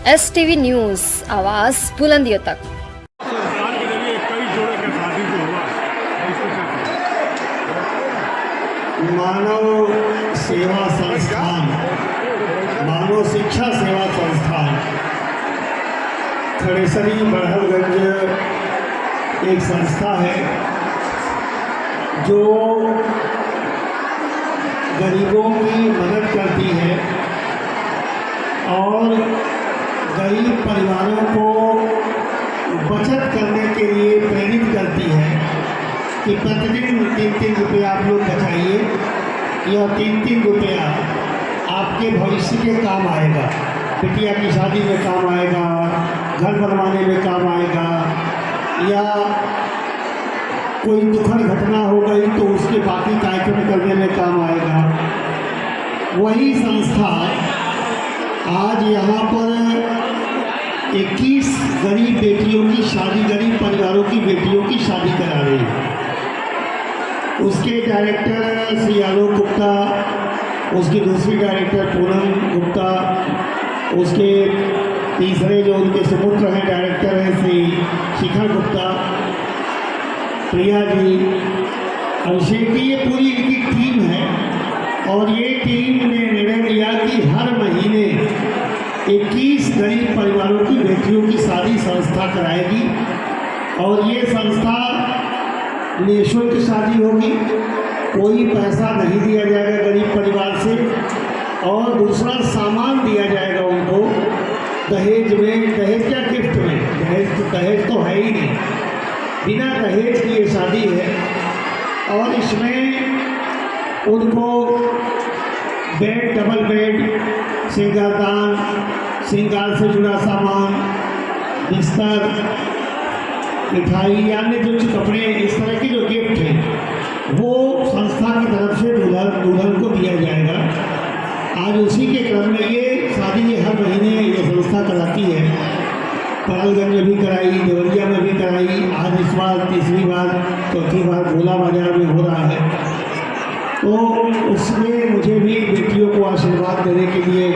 STV news, आवाज़ बुलंदियों तक। सरकार के जरिए कई जोड़े का शादी जो हुआ इसको क्या कहें? मानव सेवा संस्थान, मानव शिक्षा सेवा संस्थान थ्रेसरी बड़हलगंज एक संस्था है जो गरीबों की मदद करती है और गरीब परिवारों को बचत करने के लिए प्रेरित करती है कि प्रतिदिन 3-3 रुपया आप लोग बचाइए। यह 3-3 रुपया आपके भविष्य के काम आएगा। बिटिया की शादी में काम आएगा, घर बनवाने में काम आएगा, या कोई दुखद घटना हो गई तो उसके बाकी कार्यक्रम करने में काम आएगा। वही संस्था आज यहाँ पर 21 गरीब बेटियों की शादी, गरीब परिवारों की बेटियों की शादी करा रही है। उसके डायरेक्टर श्री आलोक गुप्ता, उसकी दूसरी डायरेक्टर पूनम गुप्ता, उसके तीसरे जो उनके सुपुत्र हैं डायरेक्टर हैं श्री शिखर गुप्ता, प्रिया जी, अभिषेक जी, ये पूरी इनकी टीम है। और ये टीम ने निर्णय लिया कि हर महीने 21 गरीब परिवारों की बेटियों की शादी संस्था कराएगी। और ये संस्था निःशुल्क शादी होगी, कोई पैसा नहीं दिया जाएगा गरीब परिवार से, और दूसरा सामान दिया जाएगा उनको दहेज में। दहेज क्या, गिफ्ट में। दहेज तो है ही नहीं, बिना दहेज की ये शादी है। और इसमें उनको बेड, डबल बेड, श्रृंगारदान, श्रृंगार से जुड़ा सामान, बिस्तर, मिठाई, अन्य जो कपड़े, इस तरह के जो गिफ्ट हैं वो संस्था की तरफ से दुल्हन को दिया जाएगा। आज उसी के क्रम में ये शादी ये हर महीने ये संस्था कराती है। परालगंज में भी कराई, देवरिया में भी कराई, आज इस बार तीसरी बार, चौथी बार भोला बाजार में हो रहा है। तो उसमें मुझे भी बेटियों को आशीर्वाद देने के लिए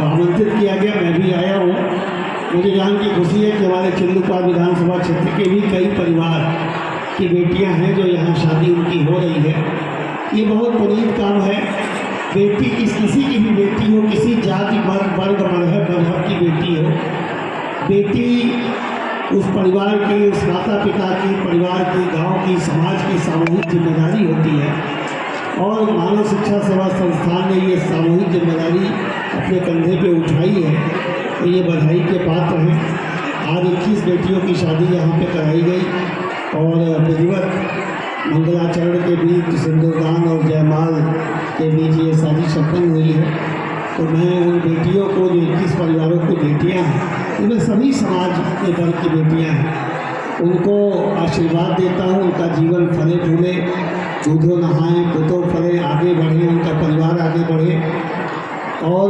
आमंत्रित किया गया। मैं भी आया हूँ। मुझे जान की खुशी है कि हमारे चिल्लूपाल विधानसभा क्षेत्र के भी कई परिवार की बेटियां हैं जो यहाँ शादी उनकी हो रही है। ये बहुत पुनीत काम है। बेटी किसी की भी बेटी हो, किसी जाति, वर्ग, मजहब की बेटी हो, बेटी उस परिवार की, उस माता पिता की, परिवार की, गांव की, समाज की सामूहिक जिम्मेदारी होती है। और मानव शिक्षा सेवा संस्थान ने ये सामूहिक जिम्मेदारी अपने कंधे पे उठाई है, तो ये बधाई के पात्र हैं। आज 21 बेटियों की शादी यहाँ पे कराई गई और विधिवत मंगलाचरण के बीच, सिंदूरदान और जयमाल के बीच ये शादी संपन्न हुई है। तो मैं उन बेटियों को, जो 21 परिवारों की बेटियाँ हैं, इनमें सभी समाज के वर्ग की बेटियाँ हैं, उनको आशीर्वाद देता हूँ। उनका जीवन फले फूले, दूधो नहाएं, पुतो फले, आगे बढ़े, उनका परिवार आगे बढ़े। और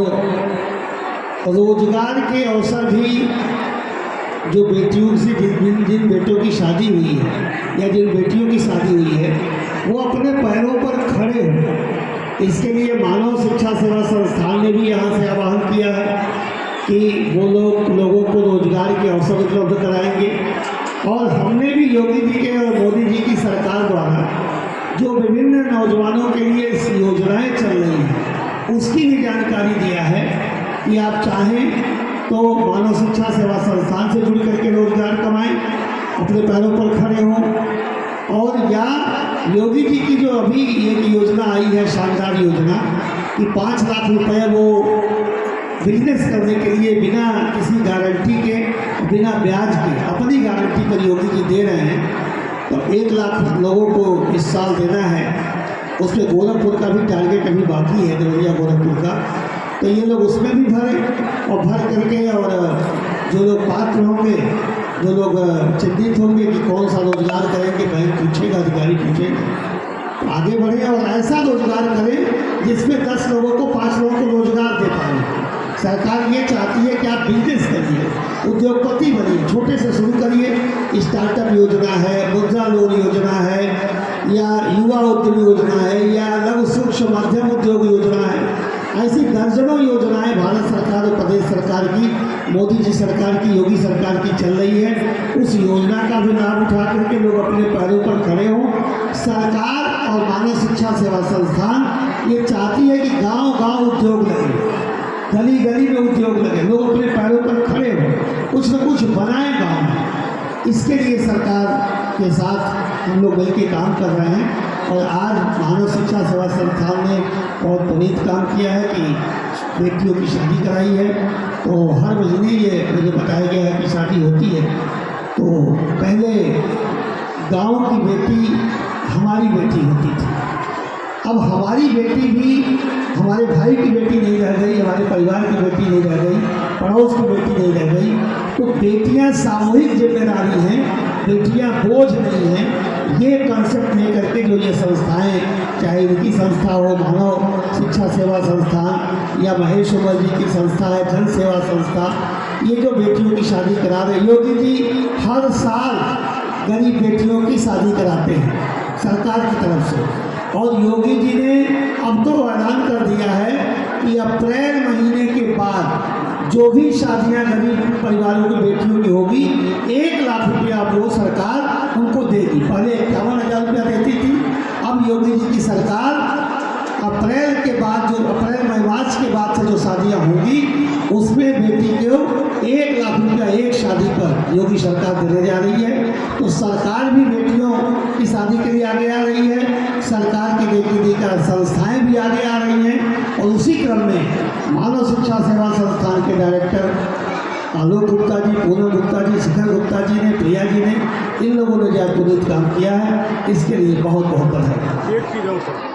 रोजगार के अवसर भी जो बेटियों से, जिन बेटों की शादी हुई है या जिन बेटियों की शादी हुई है, वो अपने पैरों पर खड़े हों, इसके लिए मानव शिक्षा सेवा संस्थान ने भी यहाँ से आह्वान किया है कि वो लोगों को रोजगार के अवसर उपलब्ध कराएंगे। और हमने भी योगी जी के और मोदी जी की सरकार द्वारा जो विभिन्न नौजवानों के लिए योजनाएं चल रही हैं, उसकी भी जानकारी दिया है कि आप चाहें तो मानव शिक्षा सेवा संस्थान से जुड़ करके रोजगार कमाएं, अपने पैरों पर खड़े हों। और या योगी जी की जो अभी एक योजना आई है, शानदार योजना, कि 5 लाख रुपए वो बिजनेस करने के लिए बिना किसी गारंटी के, बिना ब्याज के, अपनी गारंटी पर योगी जी दे रहे हैं। तो 1 लाख लोगों को इस साल देना है। उसमें गोरखपुर का भी टारगेट अभी बाकी है, देवरिया गोरखपुर का। तो ये लोग उसमें भी भरें और भर करके, और जो लोग पात्र होंगे, जो लोग चिंतित होंगे कि कौन सा रोजगार करेंगे, बैंक पूछेगा, अधिकारी पूछेंगे, तो आगे बढ़े और ऐसा रोजगार करें जिसमें 10 लोगों को, 5 लोगों को रोजगार दे पाए। सरकार ये चाहती है कि आप बिजनेस करिए, उद्योगपति बनिए, छोटे से शुरू करिए। स्टार्टअप योजना है, मुद्रा लोन योजना है, या युवा उद्यम योजना है, या लघु सूक्ष्म मध्यम उद्योग योजना है। ऐसी दर्जनों योजनाएं भारत सरकार और प्रदेश सरकार की मोदी जी सरकार की, योगी सरकार की चल रही है, उस योजना का भी लाभ उठा करके लोग अपने पैरों पर खड़े हों। सरकार और मानव शिक्षा सेवा संस्थान ये चाहती है कि गांव-गांव उद्योग लगे, गली गली में उद्योग लगे, लोग अपने पैरों पर खड़े हों, कुछ न कुछ बनाएं गाँव में। इसके लिए सरकार के साथ हम लोग मिलकर काम कर रहे हैं। और आज मानव शिक्षा सेवा संस्थान ने बहुत पुनीत काम किया है कि बेटियों की शादी कराई है। तो हर महीने ये मुझे बताया गया है कि शादी होती है। तो पहले गांव की बेटी हमारी बेटी होती थी, अब हमारी बेटी भी हमारे भाई की बेटी नहीं रह गई, हमारे परिवार की बेटी नहीं रह गई, पड़ोस की बेटी नहीं रह गई। तो बेटियां सामूहिक जिम्मेदारी हैं, बेटियां बोझ नहीं हैं। ये कॉन्सेप्ट लेकर के जो ये संस्थाएं, चाहे उनकी संस्था हो, मानव शिक्षा सेवा संस्थान या महेश उमर जी की संस्था है जन सेवा संस्था, ये जो बेटियों की शादी करा रहे, योगी जी हर साल गरीब बेटियों की शादी कराते हैं सरकार की तरफ से। और योगी जी ने अब तो ऐलान कर दिया है कि अप्रैल महीने के बाद जो भी शादियां गरीब परिवारों की बेटियों की होगी, 1 लाख रुपया वो सरकार उनको देगी। पहले 51,000 रुपया देती थी, अब योगी जी की सरकार अप्रैल के बाद, जो अप्रैल मार्च के बाद से जो शादियां होंगी, उसमें बेटी को 1 लाख रुपया एक शादी पर योगी सरकार देने जा रही है। तो सरकार भी बेटियों की शादी के लिए आगे आ रही है, सरकार की बेटी देकर संस्थाएं भी आगे आ रही हैं। और उसी क्रम में मानव शिक्षा सेवा संस्थान के डायरेक्टर आलोक गुप्ता जी, पूनम गुप्ता जी, शिखर गुप्ता जी ने, प्रिया जी ने, इन लोगों ने जो पुनीत काम किया है, इसके लिए बहुत बहुत बधाई। एक चीज़ और सर,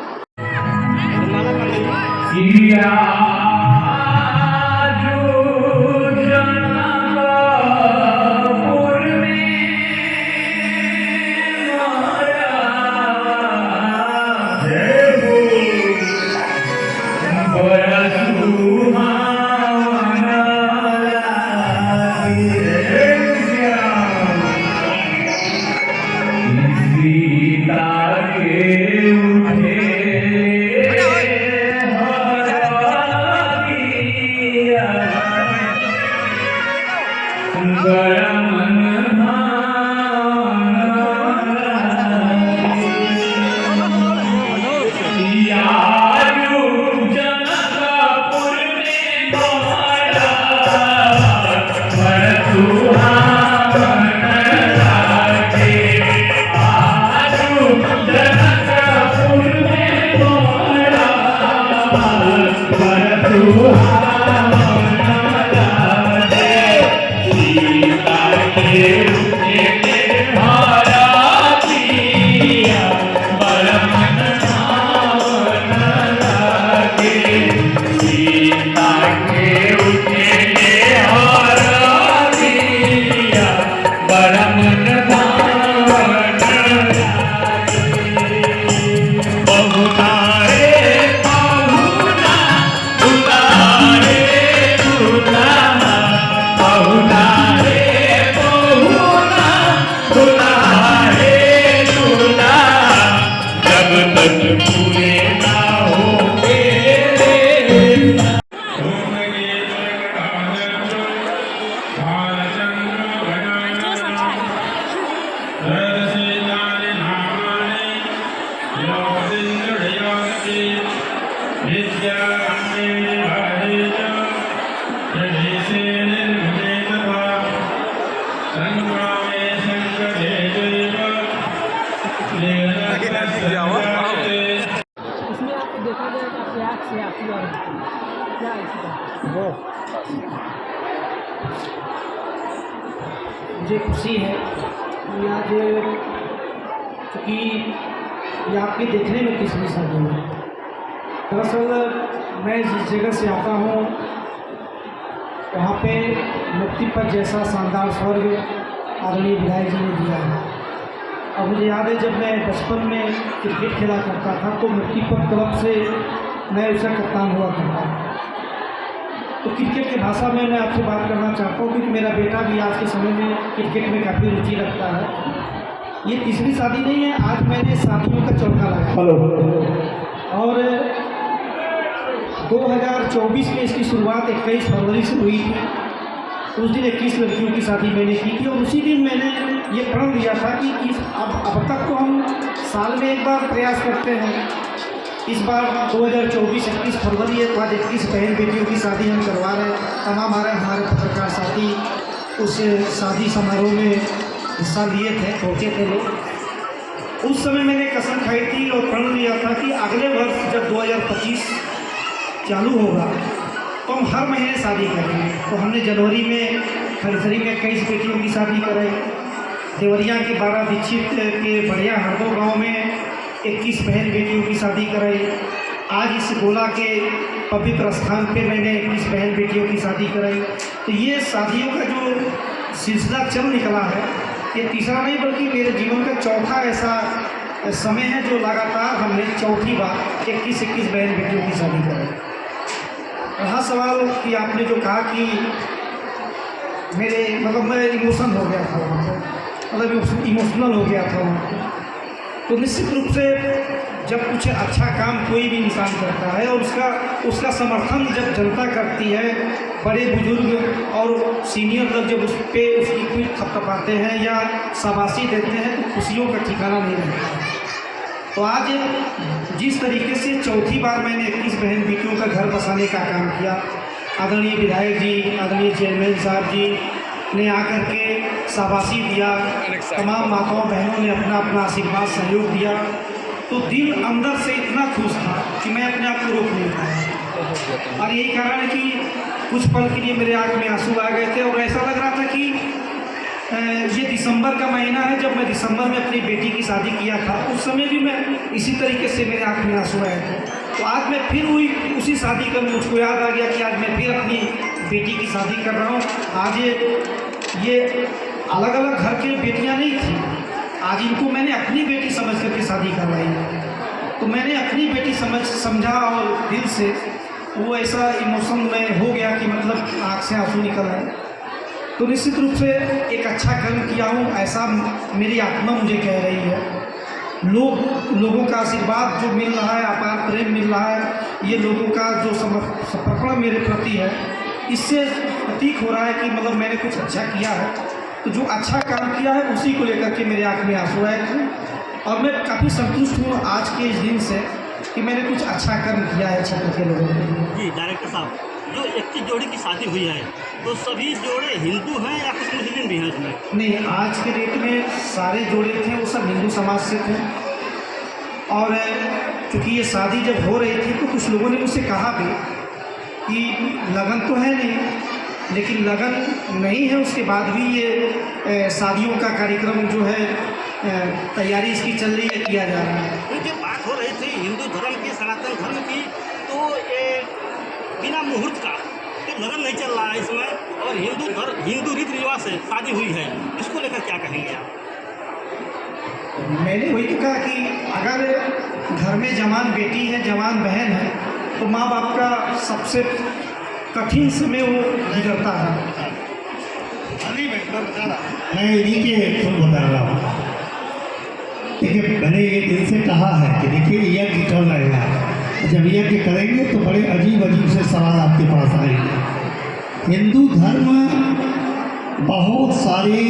इसमें आपको देखा जाएगा प्याज से आपकी और क्या इसका मुझे खुशी है कि आज चूँकि ये आपके देखने में किसमें शादी है। दरअसल मैं जिस जगह से आता हूँ वहाँ पे मुक्ति पर जैसा शानदार स्वर्ग आदरणीय विधायक जी ने दिया है। और मुझे याद है जब मैं बचपन में क्रिकेट खेला करता था तो मुक्ति पर क्लब से मैं उसका कप्तान हुआ करता था। तो क्रिकेट की भाषा में मैं आपसे बात करना चाहता हूँ क्योंकि मेरा बेटा भी आज के समय में क्रिकेट में काफ़ी रुचि रखता है। ये तीसरी शादी नहीं है, आज मैंने शादियों का चौथा लगाया और 2024 में इसकी शुरुआत 21 फरवरी से हुई थी तो उस दिन 21 लड़कियों की शादी मैंने की थी और उसी दिन मैंने ये प्रण लिया था कि अब तक तो हम साल में एक बार प्रयास करते हैं। इस बार 2024 21 फरवरी है तो आज 21 बहन बेटियों की शादी हम करवा रहे हैं। तमाम हमारे पत्रकार साथी उस शादी समारोह में हिस्सा लिए थे, पहुँचे थे लोग। उस समय मैंने कसम खाई थी और प्रण लिया था कि अगले वर्ष जब 2025 चालू होगा तो हम हर महीने शादी करेंगे। तो हमने जनवरी में खरसरी में 21 बेटियों की शादी कराई, देवरिया के 12 दीक्षित के बढ़िया हरदो गांव में 21 बहन बेटियों की शादी कराई। आज इस गोला के पवित्र स्थान पे मैंने 21 बहन बेटियों की शादी कराई। तो ये शादियों का जो सिलसिला चल निकला है, ये तीसरा नहीं बल्कि मेरे जीवन का चौथा ऐसा समय है जो लगातार हमने चौथी बार 21 बहन बेटियों की शादी कराई। रहा सवाल कि आपने जो कहा कि मेरे मैं इमोशन हो गया था वहाँ पर, इमोशनल हो गया था वहाँ पर। तो निश्चित रूप से जब कुछ अच्छा काम कोई भी इंसान करता है और उसका समर्थन जब जनता करती है, बड़े बुजुर्ग और सीनियर लोग जब उस पर उसकी पीठ थपथपाते हैं या शाबाशी देते हैं तो खुशियों का ठिकाना नहीं रहता है। तो आज जिस तरीके से चौथी बार मैंने 21 बहन बेटियों का घर बसाने का काम किया, आदरणीय विधायक जी, आदरणीय चेयरमैन साहब जी ने आकर के शाबाशी दिया, तमाम माताओं बहनों ने अपना अपना आशीर्वाद सहयोग दिया, तो दिल अंदर से इतना खुश था कि मैं अपने आप को रोक नहीं पाया। और यही कारण है कि कुछ पल के लिए मेरे आँख में आंसू आ गए थे और ऐसा लग रहा था कि ये दिसंबर का महीना है। जब मैं दिसंबर में अपनी बेटी की शादी किया था उस समय भी मैं इसी तरीके से मेरे आँख में आंसू आए थे। तो आज मैं फिर उसी शादी का मुझको याद आ गया कि आज मैं फिर अपनी बेटी की शादी कर रहा हूँ। आज ये अलग अलग घर की बेटियाँ नहीं थी, आज इनको मैंने अपनी बेटी समझ करके शादी करवाई। तो मैंने अपनी बेटी समझा और दिल से वो ऐसा इमोशन में हो गया कि मतलब आँख से आंसू निकल आए। तो निश्चित रूप से एक अच्छा कर्म किया हूँ ऐसा मेरी आत्मा मुझे कह रही है। लोगों का आशीर्वाद जो मिल रहा है, अपार प्रेम मिल रहा है, ये लोगों का जो समर्पण मेरे प्रति है, इससे प्रतीक हो रहा है कि मतलब मैंने कुछ अच्छा किया है। तो जो अच्छा काम किया है उसी को लेकर के मेरे आँख में आंसू आए थे और मैं काफ़ी संतुष्ट हूँ आज के इस दिन से कि मैंने कुछ अच्छा कर्म किया है क्षेत्र के लोगों के। जी डायरेक्टर साहब, जो 21 जोड़ी की शादी हुई है तो सभी जोड़े हिंदू हैं या कुछ मुस्लिम भी हैं इसमें? नहीं, आज के डेट में सारे जोड़े थे वो सब हिंदू समाज से थे। और चूँकि ये शादी जब हो रही थी तो कुछ लोगों ने मुझसे कहा भी कि लगन तो है नहीं, लेकिन लगन नहीं है उसके बाद भी ये शादियों का कार्यक्रम जो है तैयारी इसकी चल रही है, किया जा रहा है। क्योंकि बात हो रही थी हिंदू धर्म की, सनातन धर्म की, तो ये बिना मुहूर्त का तो लगन नहीं चल रहा है इसमें और हिंदू रीति रिवाज से शादी हुई है, इसको लेकर क्या कहेंगे आप? मैंने वही तो कहा कि अगर घर में जवान बेटी है, जवान बहन है, तो माँ बाप का सबसे कठिन समय वो गुजरता है। मैं इन्हीं के सुन बता रहा हूँ। देखिए, मैंने ये दिल से कहा है कि देखिए यज्ञ चल रहा है, जब यज्ञ करेंगे तो बड़े अजीब अजीब से सवाल आपके पास आएंगे। हिंदू धर्म बहुत सारी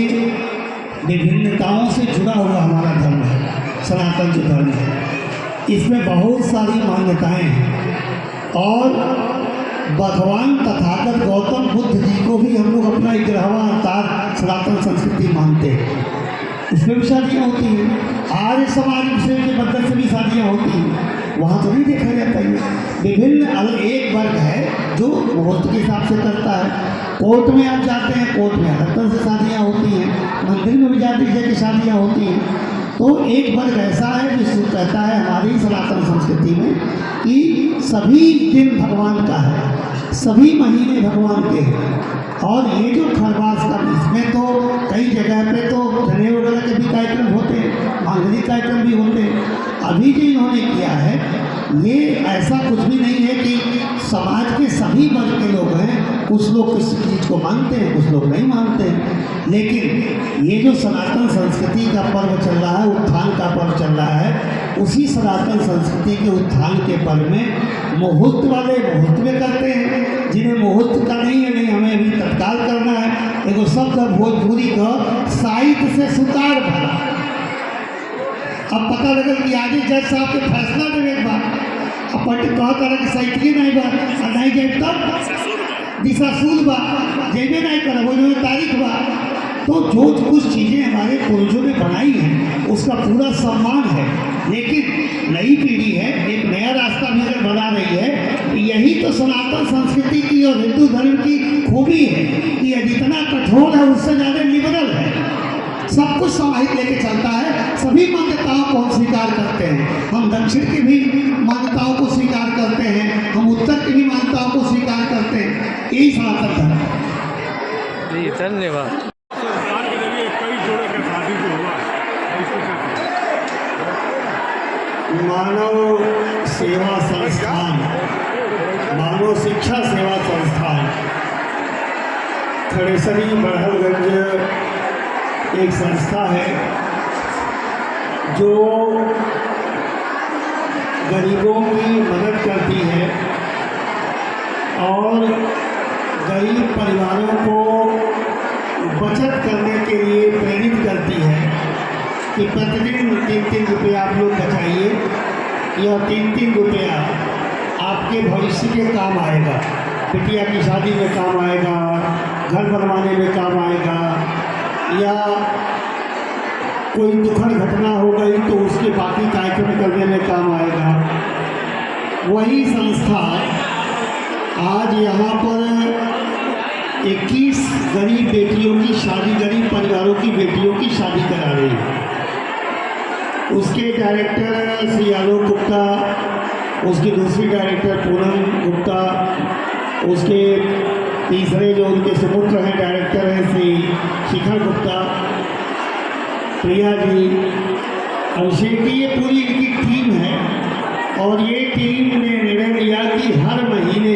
विभिन्नताओं से जुड़ा हुआ हमारा धर्म है, सनातन जो धर्म है, इसमें बहुत सारी मान्यताएं हैं और भगवान तथागत गौतम बुद्ध जी को भी हम लोग अपना 11वां अवतार सनातन संस्कृति मानते हैं। उसमें भी शादियाँ होती हैं, आर्य समाज से के बदल से भी शादियाँ होती हैं, वहाँ तो नहीं देखा जाता है। विभिन्न अलग एक वर्ग है जो मुहूर्त के हिसाब से करता है। कोर्ट में आप जाते हैं, कोर्ट में अलग तरह से शादियाँ होती हैं, मंदिर में भी जाते हैं कि शादियाँ होती हैं। तो एक वर्ग ऐसा है जो कहता है हमारी सनातन संस्कृति में कि सभी दिन भगवान का है, सभी महीने भगवान के हैं। और ये जो खरवास का इसमें तो कई जगह पे तो जने वगैरह के भी कार्यक्रम होते हैं, मांगलिक कार्यक्रम भी होते हैं। अभी जो इन्होंने किया है ये ऐसा कुछ भी नहीं है कि समाज के सभी वर्ग के लोग हैं, कुछ लोग किसी चीज़ को मानते हैं, कुछ लोग नहीं मानते हैं। लेकिन ये जो सनातन संस्कृति का पर्व चल रहा है, उत्थान का पर्व चल रहा है, उसी सनातन संस्कृति के उत्थान के पर्व में मुहूर्त वाले मुहूर्त में करते हैं, जिन्हें मुहूर्त का नहीं है, नहीं हमें अभी तत्काल करना है, एगो शब्द है भोजपुरी का साहित्य से सुतार भरा। अब पता लगल कि आगे जज साहब के फैसला देवे के बाद अब पट्टी कह तरह के साहित्य नहीं बा और नहीं जाए तब दिशाशूल बा जेबे नहीं कर वो तारीख बा। तो जो कुछ चीज़ें हमारे पूर्वजों ने बनाई हैं उसका पूरा सम्मान है, लेकिन नई पीढ़ी है एक नया रास्ता भी अगर बना रही है। यही तो सनातन संस्कृति की और हिंदू धर्म की खूबी है कि यह जितना कठोर है उससे ज़्यादा लिबरल है, सब कुछ समाहित लेके चलता है। सभी मान्यताओं को हम स्वीकार करते हैं, हम दक्षिण की भी मान्यताओं को स्वीकार करते हैं, हम उत्तर की भी मान्यताओं को स्वीकार करते हैं। यही सनातन धर्म है। जी धन्यवाद। संस्कार के जरिए कई जोड़ों का शादी जो हुआ इसको क्या कहें? मानव सेवा संस्थान, मानव शिक्षा सेवा संस्थान खड़ेसरी बड़हलगंज एक संस्था है जो गरीबों की मदद करती है और गरीब परिवारों को बचत करने के लिए प्रेरित करती है कि प्रतिदिन 3-3 रुपया आप लोग बचाइए। यह 3-3 रुपया आपके भविष्य के काम आएगा, बिटिया की शादी में काम आएगा, घर बनवाने में काम आएगा, या कोई दुखद घटना हो गई तो उसके बाकी कार्यक्रम करने में काम आएगा। वही संस्था आज यहाँ पर 21 गरीब बेटियों की शादी, गरीब परिवारों की बेटियों की शादी करा रही है। उसके डायरेक्टर श्री आलोक गुप्ता, उसकी दूसरी डायरेक्टर पूनम गुप्ता, उसके तीसरे जो उनके सुपुत्र हैं डायरेक्टर हैं श्री शिखर गुप्ता, प्रिया जी, अभिषेक जी, ये पूरी इनकी टीम है। और ये टीम ने निर्णय लिया कि हर महीने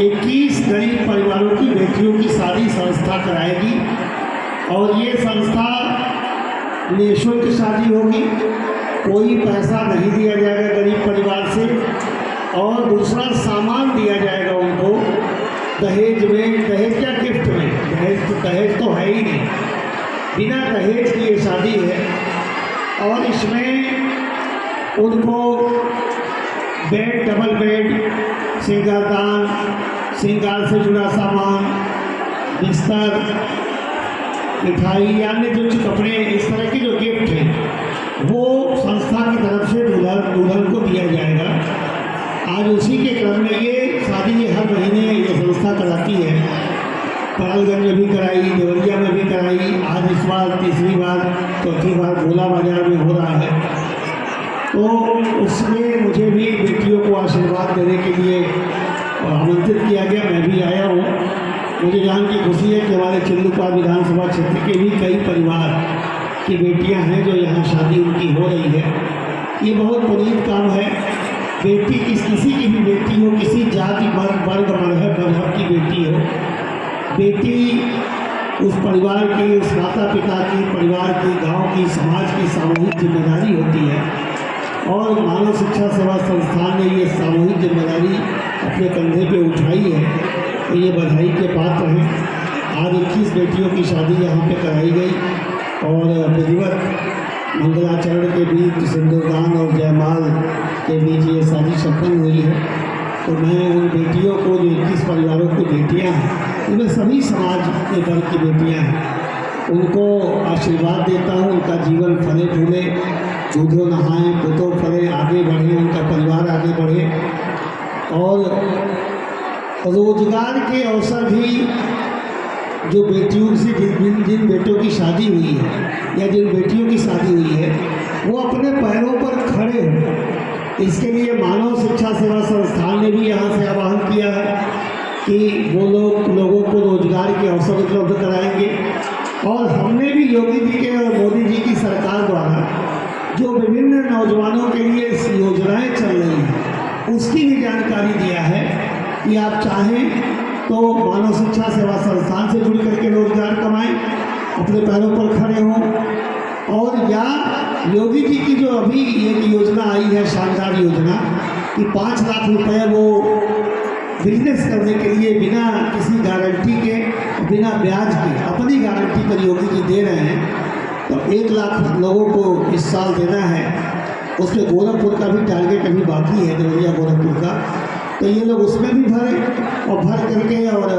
21 गरीब परिवारों की बेटियों की शादी संस्था कराएगी और ये संस्था निःशुल्क शादी होगी, कोई पैसा नहीं दिया जाएगा गरीब परिवार से, और दूसरा सामान दिया जाएगा उनको दहेज में। दहेज क्या, गिफ्ट में। दहेज तो है ही नहीं, बिना दहेज की ये शादी है। और इसमें उनको बेड, डबल बेड, श्रृंगारदान, श्रृंगार से जुड़ा सामान, बिस्तर, मिठाई, अन्य जो कपड़े, इस तरह के जो गिफ्ट हैं वो संस्था की तरफ से दुल्हन को दिया जाएगा। आज उसी के क्रम में ये शादी हर महीने ये संस्था कराती है। पड़लगंज में भी कराई, देवरिया में भी कराई, आज इस बार तीसरी बार, चौथी बार भोला बाजार में हो रहा है। तो उसमें मुझे भी बेटियों को आशीर्वाद देने के लिए आमंत्रित किया गया, मैं भी आया हूँ। मुझे जान की खुशी है कि हमारे चिल्लूपाल विधानसभा क्षेत्र के भी कई परिवार की बेटियां हैं जो यहाँ शादी उनकी हो रही है। ये बहुत पुनीत काम है। बेटी किसी की भी बेटी हो, किसी जाति वर्ग मजहब की बेटी हो, बेटी उस परिवार की, उस माता पिता की, परिवार की, गांव की, समाज की सामूहिक जिम्मेदारी होती है। और मानव शिक्षा सेवा संस्थान ने ये सामूहिक जिम्मेदारी अपने कंधे पे उठाई है, तो ये बधाई के पात्र हैं। आज 21 बेटियों की शादी यहाँ पे कराई गई और विधिवत मंगलाचरण के बीच सिंदूरदान और जयमाल के बीच ये शादी संपन्न हुई है। तो मैं उन बेटियों को, जो 21 परिवारों की बेटियाँ हैं, इनमें सभी समाज के वर्ग की बेटियाँ हैं, उनको आशीर्वाद देता हूँ। उनका जीवन फले फूले, दूधो नहाएं, पुतो फले, आगे बढ़े, उनका परिवार आगे बढ़े। और रोजगार के अवसर भी जो बेटियों से जिन बेटों की शादी हुई है या जिन बेटियों की शादी हुई है वो अपने पैरों पर खड़े हों, इसके लिए मानव शिक्षा सेवा संस्थान ने भी यहाँ से आह्वान किया है कि वो लोगों को रोजगार के अवसर उपलब्ध कराएंगे। और हमने भी योगी जी के और मोदी जी की सरकार द्वारा जो विभिन्न नौजवानों के लिए योजनाएं चल रही हैं उसकी भी जानकारी दिया है कि आप चाहें तो मानव शिक्षा सेवा संस्थान से जुड़ करके रोजगार कमाएं, अपने पैरों पर खड़े हों। और या योगी जी की जो अभी एक योजना आई है, शानदार योजना, कि 5 लाख रुपए वो बिजनेस करने के लिए बिना किसी गारंटी के, बिना ब्याज के अपनी गारंटी पर योगी जी दे रहे हैं। तो 1 लाख लोगों को इस साल देना है। उसमें गोरखपुर का भी टारगेट अभी बाकी है, देवरिया गोरखपुर का। तो ये लोग उसमें भी भरें और भर करके, और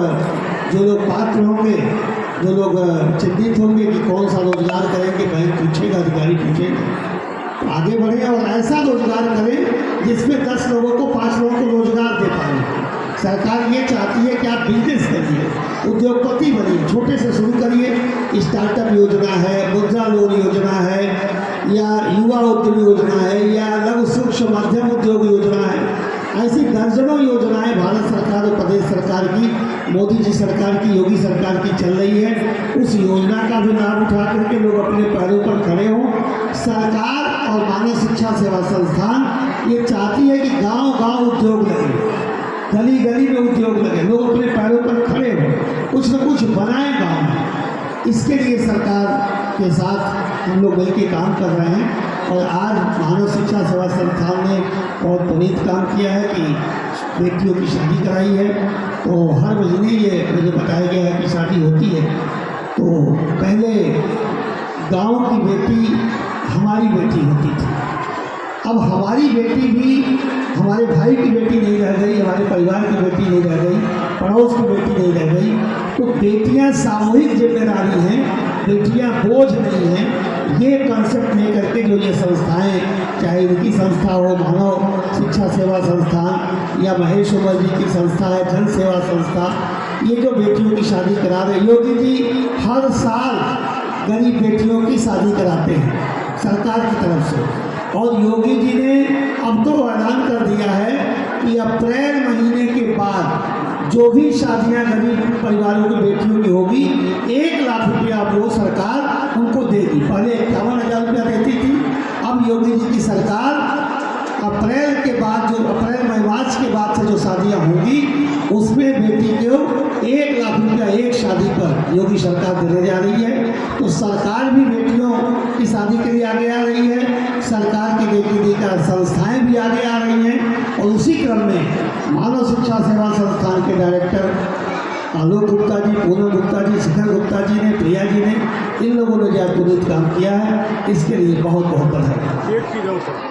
जो लोग पात्र होंगे, जो लोग चिंतित होंगे कि कौन सा रोजगार करेंगे, बैंक पूछेगा, अधिकारी पूछेंगे, आगे बढ़ें और ऐसा रोजगार करें जिसमें 10 लोगों को 5 लोगों को रोजगार दे पाएँ। सरकार ये चाहती है कि आप बिजनेस करिए, उद्योगपति बनिए, छोटे से शुरू करिए। स्टार्टअप योजना है, मुद्रा लोन योजना है, या युवा उद्यम योजना है, या लघु सूक्ष्म मध्यम उद्योग योजना है। ऐसी दर्जनों योजनाएं भारत सरकार और प्रदेश सरकार की, मोदी जी सरकार की, योगी सरकार की चल रही है। उस योजना का भी लाभ उठा करके लोग अपने पैरों पर खड़े हों। सरकार और मानव शिक्षा सेवा संस्थान ये चाहती है कि गांव-गांव उद्योग लगे, गली गली में उद्योग लगे, लोग अपने पैरों पर खड़े हों, कुछ न कुछ बनाएं गाँव में। इसके लिए सरकार के साथ हम लोग मिलकर काम कर रहे हैं। और आज मानव शिक्षा सेवा संस्थान ने बहुत पुनीत काम किया है कि बेटियों की शादी कराई है। तो हर महीने ये मुझे बताया गया है कि शादी होती है। तो पहले गांव की बेटी हमारी बेटी होती थी, अब हमारी बेटी भी हमारे भाई की बेटी नहीं रह गई, हमारे परिवार की बेटी नहीं रह गई, पड़ोस की बेटी नहीं रह गई। तो बेटियां सामूहिक जिम्मेदारी हैं, बेटियां बोझ नहीं हैं। ये कंसेप्ट ले करके जो ये संस्थाएं, चाहे इनकी संस्था हो, मानव शिक्षा सेवा संस्थान, या महेश उमर जी की संस्था है जन सेवा संस्था, ये जो बेटियों की शादी करा रहे, योगी जी हर साल गरीब बेटियों की शादी कराते हैं सरकार की तरफ से। और योगी जी ने अब तो ऐलान कर दिया है कि अप्रैल महीने के बाद जो भी शादियां गरीब परिवारों की बेटियों की होगी, 1 लाख रुपया वो सरकार उनको देगी। पहले 51,000 रुपया देती थी, अब योगी जी की सरकार अप्रैल के बाद, जो अप्रैल मार्च के बाद से जो शादियां होंगी, उसमें बेटी को 1 लाख रुपया एक शादी पर योगी सरकार देने जा रही है। तो सरकार भी बेटियों की शादी के लिए आगे आ रही है, सरकार की बेटी का संस्थाएं भी आगे आ रही हैं। और उसी क्रम में मानव शिक्षा सेवा संस्थान के डायरेक्टर आलोक गुप्ता जी, पूनम गुप्ता जी, शिखर गुप्ता जी ने, प्रिया जी ने, इन लोगों ने जो पुनीत काम किया है, इसके लिए बहुत बहुत बधाई। एक चीज़ और